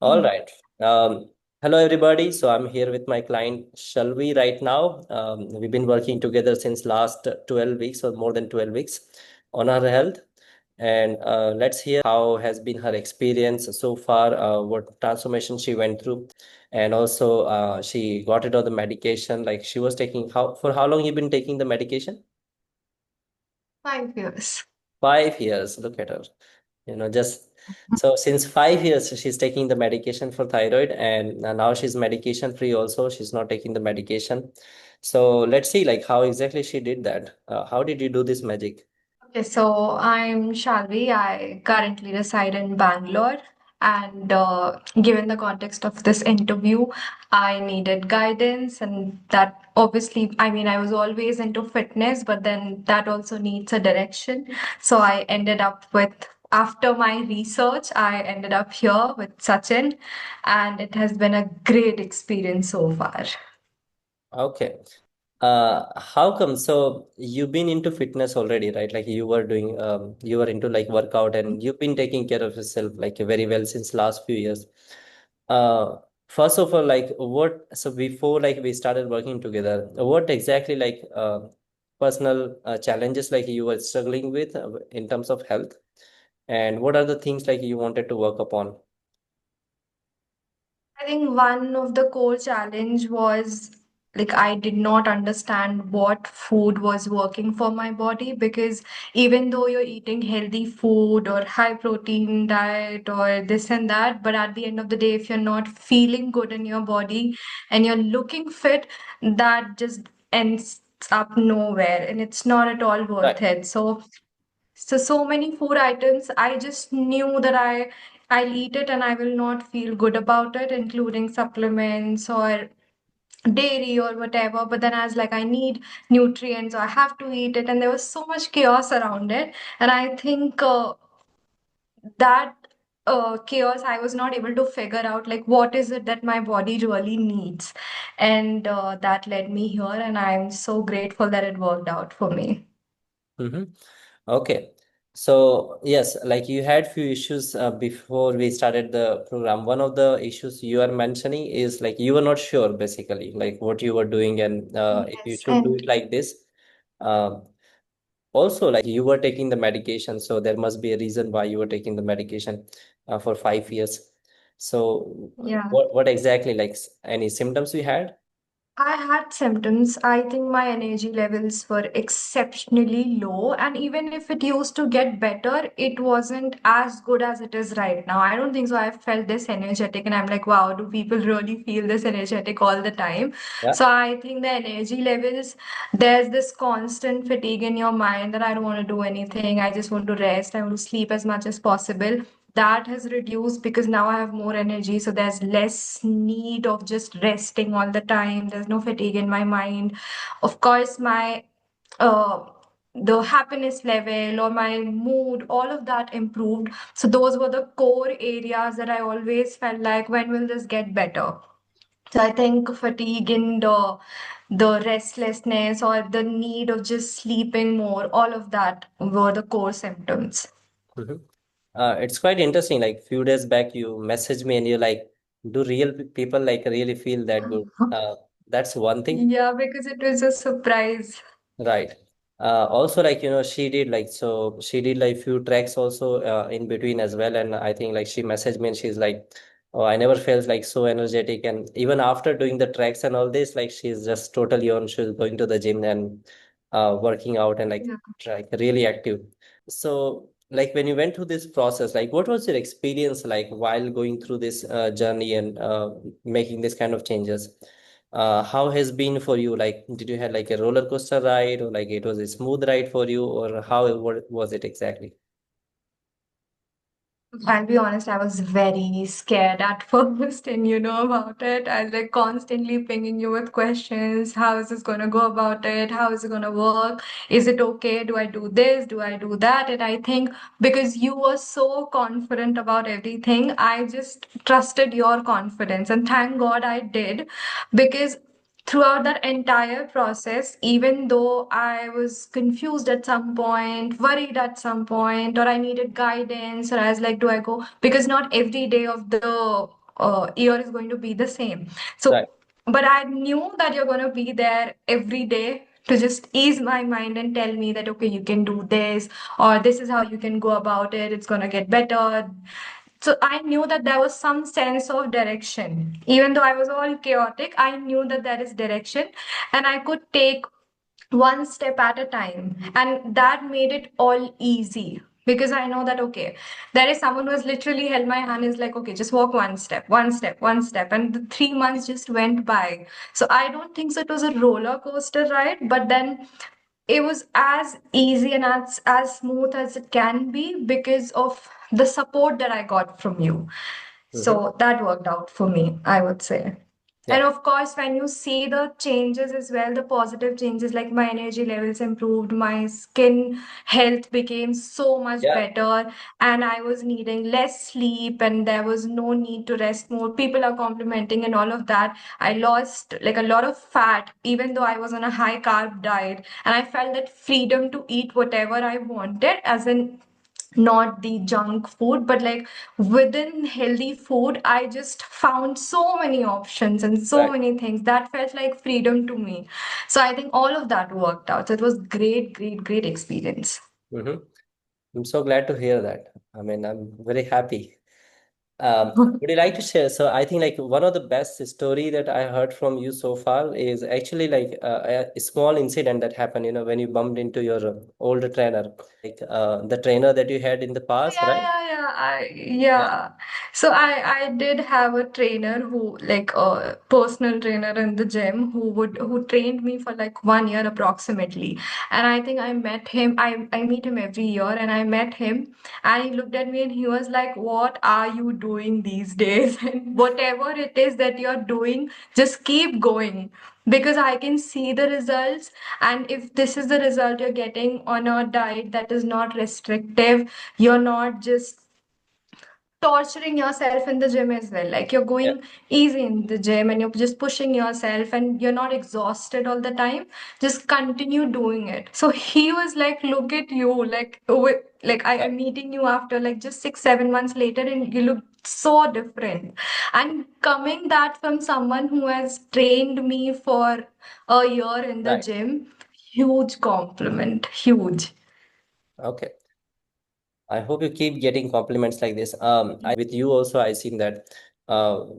All right. Um, Hello, everybody. So I'm here with my client Shalvi right now. We've been working together since last 12 weeks or more than 12 weeks on her health. And let's hear how has been her experience so far, what transformation she went through. And also she got rid of the medication. Like she was taking how long you been taking the medication? 5 years. 5 years. Look at her. Just so since 5 years she's taking the medication for thyroid, and now she's medication free also. She's not taking the medication. So let's see like how exactly she did that. How did you do this magic? Okay, so I'm Shalvi. I currently reside in Bangalore. And given the context of this interview, I needed guidance. And that obviously, I mean, I was always into fitness, but then that also needs a direction. So I ended up with, after my research, I ended up here with Sachin. And it has been a great experience so far. Okay. How come? So you've been into fitness already, right? Like you were doing, you were into like workout, and you've been taking care of yourself like very well since last few years. Uh, First of all, like what, so before like we started working together, what exactly like personal challenges like you were struggling with in terms of health, and what are the things like you wanted to work upon? I think one of the core challenge was like I did not understand what food was working for my body, because even though you're eating healthy food or high protein diet or this and that, but at the end of the day, if you're not feeling good in your body and you're looking fit, that just ends up nowhere and it's not at all Right. worth it. So many food items, I just knew that I'll eat it and I will not feel good about it, including supplements or dairy or whatever. But then I was like, I need nutrients, so I have to eat it. And there was so much chaos around it. And I think that chaos, I was not able to figure out like what is it that my body really needs. And that led me here. And I'm so grateful that it worked out for me. Mm-hmm. Okay. So yes, like you had few issues before we started the program. One of the issues you are mentioning is like you were not sure basically like what you were doing, and if you Yes. should do it like this. Uh, Also, like you were taking the medication, so there must be a reason why you were taking the medication for 5 years. So Yeah. what exactly like any symptoms you had? I had symptoms. I think my energy levels were exceptionally low. And even if it used to get better, it wasn't as good as it is right now. I don't think so. I felt this energetic, and I'm like, wow, do people really feel this energetic all the time? Yeah. So I think the energy levels, there's this constant fatigue in your mind that I don't want to do anything. I just want to rest. I want to sleep as much as possible. That has reduced because now I have more energy. So there's less need of just resting all the time. There's no fatigue in my mind. Of course, my uh, the happiness level or my mood, all of that improved. So those were the core areas that I always felt like, when will this get better? So I think fatigue and the restlessness or the need of just sleeping more, all of that were the core symptoms. Mhm. It's quite interesting. Like few days back, you messaged me and you're like, do real people like really feel that good? That's one thing. Yeah, because it was a surprise. Right. Also, like, she did like, so she did like few tracks also in between as well. And I think like she messaged me and she's like, oh, I never felt like so energetic. And even after doing the tracks and all this, like she's just totally on. She's going to the gym and working out and like, Yeah. like really active. So, like when you went through this process, like what was your experience like while going through this journey and making this kind of changes? How has been for you? Like, did you have like a roller coaster ride, or like it was a smooth ride for you, or what was it exactly? I'll be honest, I was very scared at first, and you know about it. I was like constantly pinging you with questions. How is this going to go about it? How is it going to work? Is it okay? Do I do this? Do I do that? And I think because you were so confident about everything, I just trusted your confidence. And thank God I did, because throughout that entire process, even though I was confused at some point, worried at some point, or I needed guidance, or I was like, do I go? Because not every day of the year is going to be the same. Right. So, but I knew that you're going to be there every day to just ease my mind and tell me that, okay, you can do this, or this is how you can go about it. It's going to get better. So I knew that there was some sense of direction. Even though I was all chaotic, I knew that there is direction and I could take one step at a time. And that made it all easy because I know that, okay, there is someone who has literally held my hand, is like, okay, just walk one step, one step, one step. And the 3 months just went by. So I don't think so it was a roller coaster ride, but then it was as easy and as smooth as it can be because of the support that I got from you. Mm-hmm. So that worked out for me, I would say. And Yeah. of course, when you see the changes as well, the positive changes, like my energy levels improved, my skin health became so much Yeah. better, and I was needing less sleep, and there was no need to rest more. People are complimenting and all of that. I lost like a lot of fat, even though I was on a high carb diet, and I felt that freedom to eat whatever I wanted, as in not the junk food, but like within healthy food, I just found so many options and so Right. many things that felt like freedom to me. So I think all of that worked out. So it was great, great, great experience. Mm-hmm. I'm so glad to hear that. I mean, I'm very happy. Would you like to share? So I think like one of the best story that I heard from you so far is actually like a small incident that happened, when you bumped into your old trainer, like the trainer that you had in the Oh past, yeah, right? yeah, yeah. Yeah. Yeah. So I did have a trainer who, like a personal trainer in the gym, who trained me for like 1 year approximately. And I think I met him. I meet him every year, and I met him, and he looked at me and he was like, "What are you doing these days? And whatever it is that you're doing, just keep going." Because I can see the results, and if this is the result you're getting on a diet that is not restrictive, you're not just torturing yourself in the gym as well. Like you're Yeah. going easy in the gym and you're just pushing yourself and you're not exhausted all the time. Just continue doing it. So he was like, look at you, like like I'm meeting you after like just 6, 7 months later, and you look so different. And coming that from someone who has trained me for a year in the Right. gym, huge compliment, huge. Okay. I hope you keep getting compliments like this. With you also, I seen that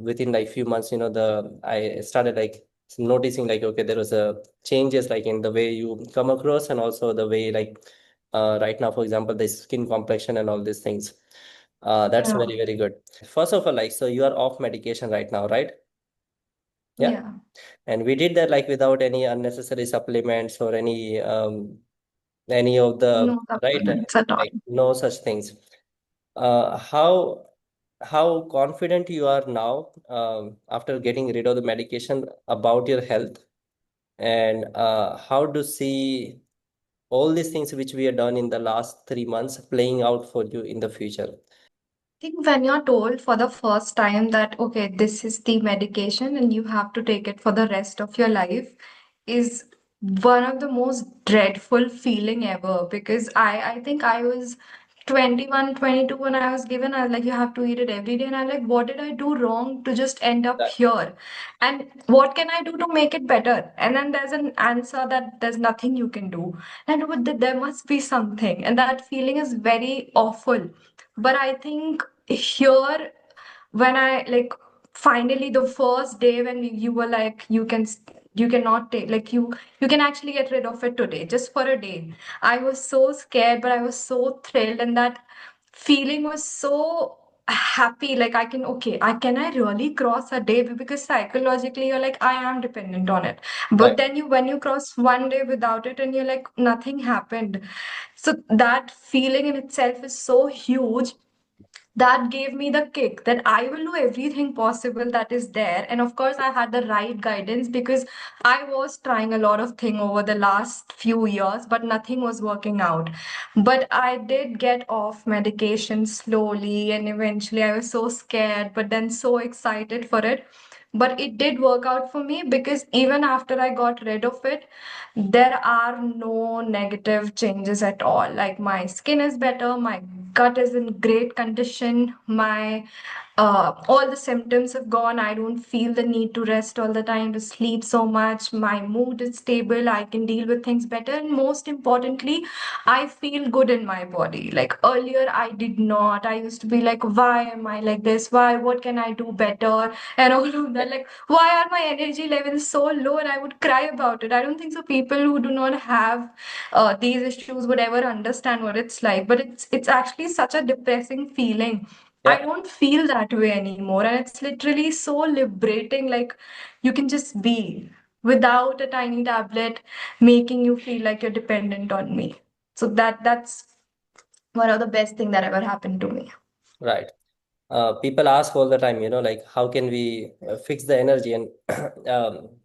within like few months, I started like noticing like, okay, there was a changes like in the way you come across and also the way like right now, for example, the skin complexion and all these things. That's Yeah. very, very good. First of all, like, so you are off medication right now, right? Yeah. Yeah. And we did that like without any unnecessary supplements or any of the, No right? supplements at all. Like no such things. uh, how how confident you are now after getting rid of the medication about your health, and how to see all these things which we have done in the last 3 months playing out for you in the future. Think when you're told for the first time that, okay, this is the medication and you have to take it for the rest of your life, is one of the most dreadful feeling ever. Because I think I was 21, 22 when I was given. I was like, you have to eat it every day. And I'm like, what did I do wrong to just end up Right. here? And what can I do to make it better? And then there's an answer that there's nothing you can do. And there must be something. And that feeling is very awful. But I think here, when I like finally the first day when you were like, you cannot take, like you can actually get rid of it today, just for a day. I was so scared, but I was so thrilled, and that feeling was so happy. Like I really cross a day, because psychologically you're like, I am dependent on it. But Right. then when you cross one day without it, and you're like, nothing happened. So that feeling in itself is so huge. That gave me the kick that I will do everything possible that is there. And of course, I had the right guidance, because I was trying a lot of things over the last few years, but nothing was working out. But I did get off medication slowly, and eventually I was so scared, but then so excited for it. But it did work out for me, because even after I got rid of it, there are no negative changes at all. Like my skin is better, my gut is in great condition, my all the symptoms have gone. I don't feel the need to rest all the time, to sleep so much. My mood is stable. I can deal with things better. And most importantly, I feel good in my body. Like earlier, I did not. I used to be like, why am I like this? Why? What can I do better? And all of that. Like, why are my energy levels so low? And I would cry about it. I don't think so. People who do not have these issues would ever understand what it's like. But it's actually such a depressing feeling. I Yeah, don't feel that way anymore. And it's literally so liberating. Like you can just be without a tiny tablet making you feel like you're dependent on me. So that's one of the best thing that ever happened to me. right. People ask all the time, like how can we fix the energy? And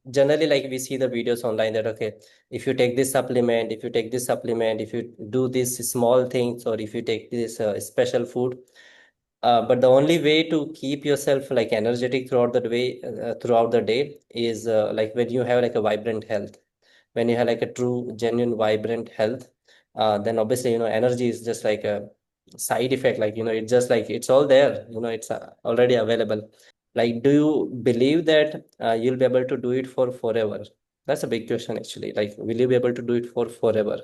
generally, like we see the videos online that, okay, if you take this supplement, if you take this supplement, if you do these small things, or if you take this special food. But the only way to keep yourself like energetic throughout the day is like when you have like a vibrant health, when you have like a true, genuine, vibrant health, then obviously, energy is just like a side effect. Like, it's just like it's all there, it's already available. Like, do you believe that you'll be able to do it for forever? That's a big question, actually. Like, will you be able to do it for forever?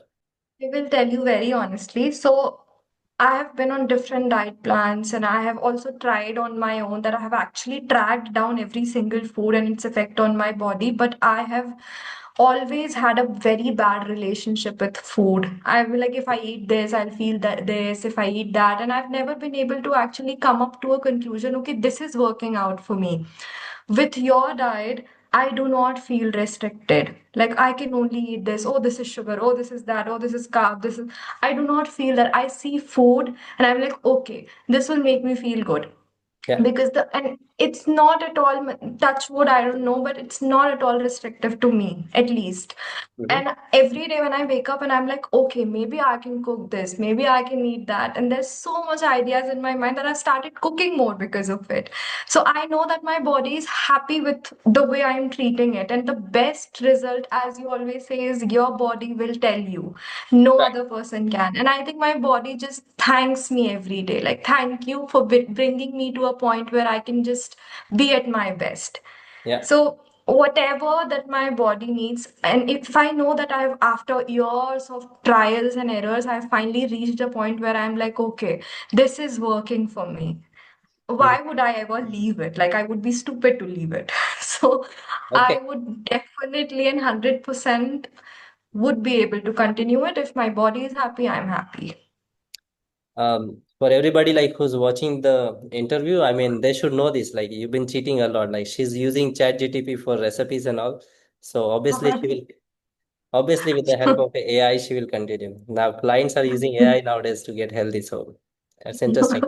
I will tell you very honestly. So, I have been on different diet plans and I have also tried on my own that I have actually tracked down every single food and its effect on my body. But I have always had a very bad relationship with food. I will like if I eat this, I'll feel that this, if I eat that, and I've never been able to actually come up to a conclusion, okay, this is working out for me. With your diet, I do not feel restricted. Like I can only eat this. Oh, this is sugar. Oh, this is that. Oh, this is carb. This is. I do not feel that. I see food and I'm like, okay, this will make me feel good Yeah. because the and it's not at all touch wood, I don't know, but it's not at all restrictive to me at least. Hmm. And every day when I wake up and I'm like, okay, maybe I can cook this, maybe I can eat that, and there's so much ideas in my mind that I started cooking more because of it. So I know that my body is happy with the way I'm treating it, and the best result, as you always say, is your body will tell you. No Right. other person can. And I think my body just thanks me every day. Like, thank you for bringing me to a point where I can just be at my best. Yeah. So, whatever that my body needs, and if I know that I've, after years of trials and errors, I've finally reached a point where I'm like, okay, this is working for me. Mhm. Why would I ever leave it? Like, I would be stupid to leave it. So, I Okay. would definitely and 100% would be able to continue it. If my body is happy, I'm happy. For everybody like who's watching the interview, I mean, they should know this. Like, you've been cheating a lot. Like, she's using ChatGTP for recipes and all. So obviously with the help of AI, she will continue. Now, clients are using AI nowadays to get healthy. So that's interesting.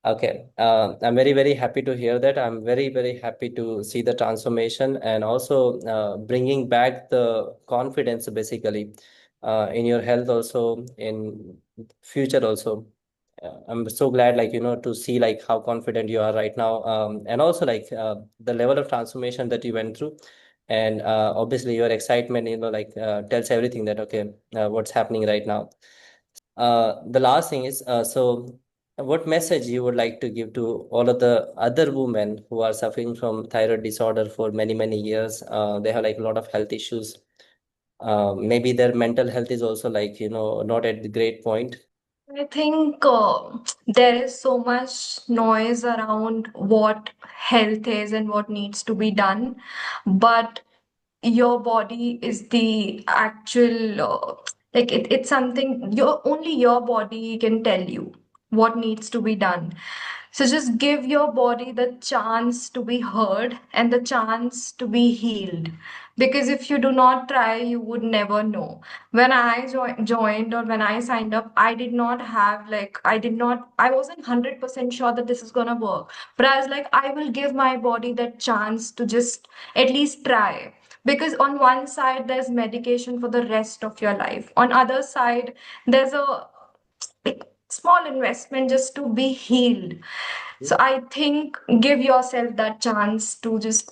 Okay. I'm very, very happy to hear that. I'm very, very happy to see the transformation, and also bringing back the confidence basically in your health, also in future also. I'm so glad, like, to see like how confident you are right now. And also like the level of transformation that you went through. And obviously your excitement, like tells everything that, okay, what's happening right now. The last thing is, so what message you would like to give to all of the other women who are suffering from thyroid disorder for many, many years? They have like a lot of health issues. Maybe their mental health is also like, not at the great point. I think there is so much noise around what health is and what needs to be done, but your body is the actual like it's something your only your body can tell you what needs to be done. So just give your body the chance to be heard and the chance to be healed, because if you do not try you would never know. When I joined, or when I signed up, I did not have like I wasn't 100% sure that this is going to work, but I was like, I will give my body that chance to just at least try, because on one side there's medication for the rest of your life, on other side there's a like, small investment just to be healed. So I think give yourself that chance to just,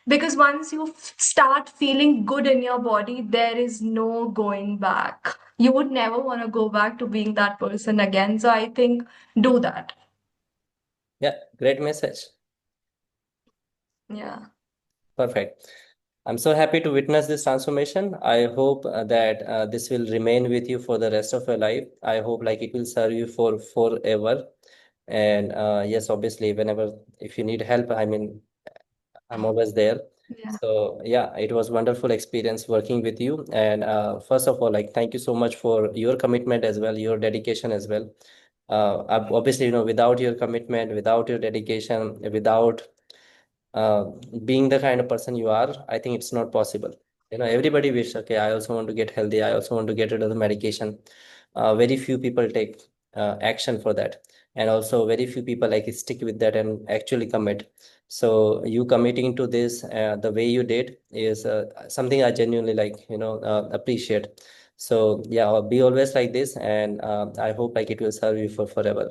because once you start feeling good in your body, there is no going back. You would never want to go back to being that person again. So I think do that. Yeah, great message. Yeah. Perfect. I'm so happy to witness this transformation. I hope that this will remain with you for the rest of your life. I hope like it will serve you for forever. And yes, obviously, whenever if you need help, I mean, I'm always there. Yeah. So yeah, it was wonderful experience working with you. And first of all, like thank you so much for your commitment as well, your dedication as well. Obviously, without your commitment, without your dedication, without uh, being the kind of person you are, I think it's not possible. Everybody wish, okay, I also want to get healthy. I also want to get rid of the medication. Very few people take action for that. And also very few people like stick with that and actually commit. So you committing to this the way you did is something I genuinely like, appreciate. So yeah, be always like this. And I hope like it will serve you for forever.